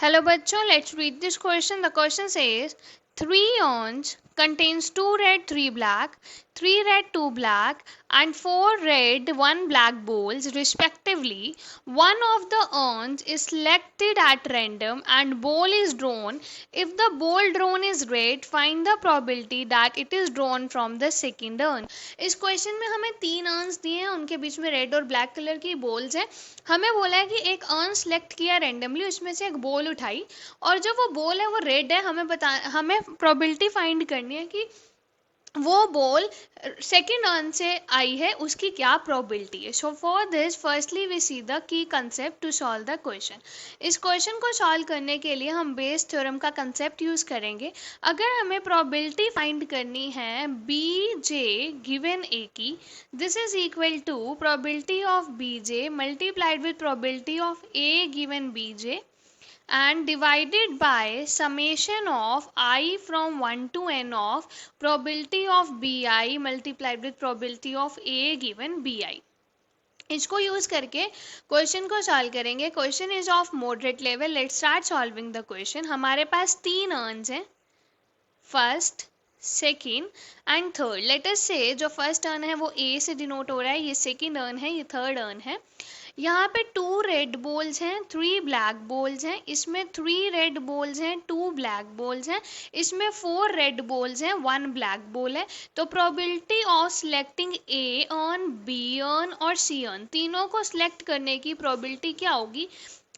Hello bachcho, let's read this question. The question says 3 urns contains 2 red, 3 black, 3 red, 2 black and 4 red, 1 black bowls respectively. One of the urns is selected at random and bowl is drawn. If the bowl drawn is red, find the probability that it is drawn from the second urn. इस question में हमें 3 earns दिए हैं, उनके बीच में red और black colour की balls हैं. हमें बोला है कि एक अर्न सेलेक्ट किया रैंडमली, उसमें से एक बोल उठाई और जो वो बोल है वो रेड है. हमें प्रोबेबिलिटी फाइंड करनी है कि वो बॉल सेकेंड अर्न से आई है, उसकी क्या प्रोबेबिलिटी है. So for this firstly we see the key concept to solve the question. इस क्वेश्चन को सॉल्व करने के लिए हम बेस थ्योरम का कंसेप्ट यूज करेंगे. अगर हमें प्रोबेबिलिटी फाइंड करनी है बी जे गिवन ए की, this is equal to probability of B J multiplied with probability of A given B J and divided by summation of I from 1 to n of probability of bi multiplied with probability of a given bi. इसको use करके question को solve करेंगे. Question is of moderate level. Let's start solving the question. हमारे पास 3 earns हैं, first, second and third. Let us से जो first earn है वो ए से डिनोट हो रहा है, ये सेकेंड अर्न है, ये थर्ड अर्न है. यहाँ पे 2 रेड बोल्स हैं, 3 ब्लैक बोल्स हैं. इसमें 3 रेड बोल्स हैं, 2 ब्लैक बोल्स हैं. इसमें 4 रेड बोल्स हैं, 1 ब्लैक बोल है. तो probability of selecting A earn, be earn और सी अर्न, तीनों को सिलेक्ट करने की प्रोबेबिलिटी क्या होगी.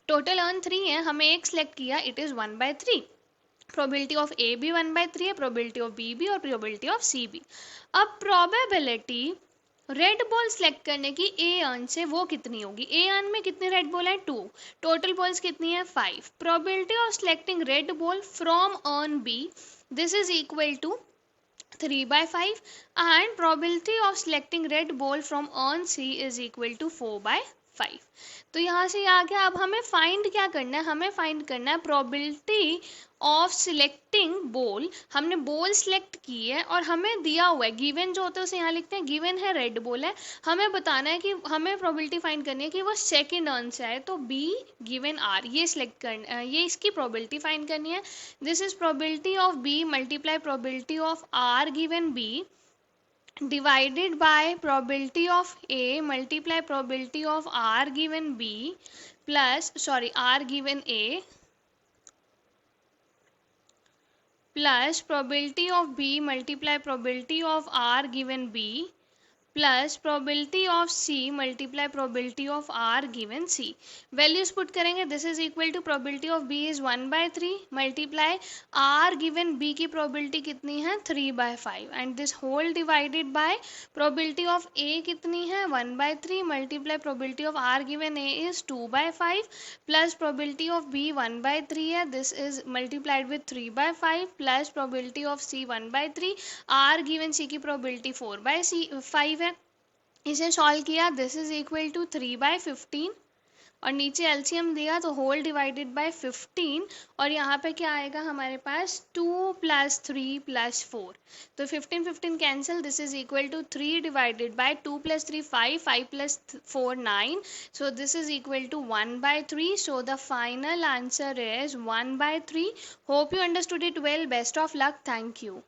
टोटल अर्न 3 है, हमें एक सिलेक्ट किया, इट इज़ 1/3. प्रोबेबिलिटी ऑफ ए भी 1/3 है, प्रोबेबिलिटी ऑफ बी भी और प्रोबेबिलिटी ऑफ सी भी. अब प्रोबेबिलिटी रेड बॉल सेलेक्ट करने की ए अर्न से वो कितनी होगी. ए अर्न में कितने रेड बॉल है, 2. टोटल बॉल्स कितनी है, 5. Probability of selecting red ball from urn B, this is equal to 3/5 and probability of selecting red ball from urn C is equal to 4/5. तो यहाँ से आ गया. अब हमें फाइंड क्या करना है, हमें फाइंड करना है प्रोबेबिलिटी ऑफ सिलेक्टिंग बॉल. हमने बॉल सिलेक्ट की है और हमें दिया हुआ है, गिवन जो होता है उसे यहाँ लिखते हैं, गिवन है रेड बॉल है. हमें बताना है कि हमें प्रोबेबिलिटी फाइंड करनी है कि वो सेकेंड अर्न से आए. तो बी गिवन आर ये सिलेक्ट करना, ये इसकी प्रोबेबिलिटी फाइंड करनी है. This is probability of B multiply probability of R given B divided by probability of A multiply probability of R given B plus R given A plus probability of B multiply probability of R given B plus probability of C multiply probability of R given C. Values put करेंगे. This is equal to probability of B is 1/3 multiply R given B की probability कितनी है, 3/5 and this whole divided by probability of A कितनी है, 1/3 multiply probability of R given A is 2/5 plus probability of B 1/3 है, this is multiplied with 3/5 plus probability of C 1/3, are given सी की probability 4/5 है. इसे solve किया, this is equal to 3/15 और नीचे LCM दिया तो होल डिवाइडेड बाय 15 और यहाँ पे क्या आएगा हमारे पास 2 + 3 + 4. तो 15 cancel, this is equal to 3 divided by 2 + 3 5, 5 + 4 9. So this is equal to 1/3. So the final answer is 1/3. Hope you understood it well. Best of luck. Thank you.